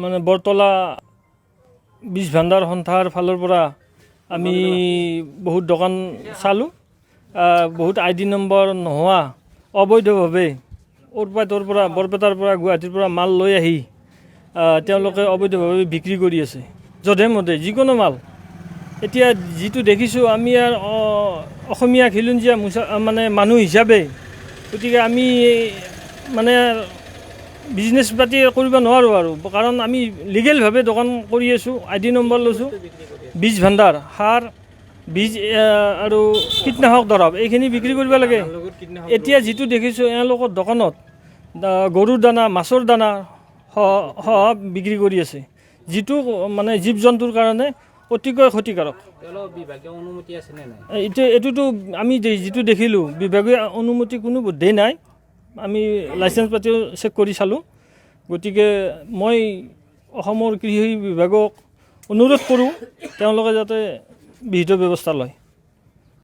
মানে বৰতলা বীজ ভাণ্ডাৰ সন্থাৰ ফালৰ পৰা আমি বহুত দোকান চালোঁ বহুত ID নম্বৰ নোহোৱা অবৈধভাৱে তোৰ পৰা বৰপেটাৰ পৰা গুৱাহাটীৰ পৰা মাল লৈ আহি তেওঁলোকে অবৈধভাৱে বিক্ৰী কৰি আছে যধে মধে যিকোনো মাল এতিয়া যিটো দেখিছোঁ আমি আর অসমীয়া খিলঞ্জীয়া মানে মানুহ হিচাপে গতিকে আমি মানে বিজনেছ পাতি কৰিব নোৱাৰোঁ আৰু কাৰণ আমি লিগেলভাৱে দোকান কৰি আছোঁ ID নম্বৰ লৈছোঁ বীজ ভাণ্ডাৰ সাৰ বীজ আৰু কীটনাশক দৰৱ এইখিনি বিক্ৰী কৰিব লাগে এতিয়া যিটো দেখিছোঁ এওঁলোকৰ দোকানত গৰুৰ দানা মাছৰ দানা সহ বিক্ৰী কৰি আছে যিটো মানে জীৱ জন্তুৰ কাৰণে অতিকৈ ক্ষতিকাৰক এইটোতো আমি যিটো দেখিলোঁ বিভাগীয় অনুমতি কোনো বোধেই নাই আমি লাইচেঞ্চ পাতিও চেক কৰি চালোঁ গতিকে মই অসমৰ কৃষি বিভাগক অনুৰোধ কৰোঁ তেওঁলোকে যাতে বিহিত ব্যৱস্থা লয়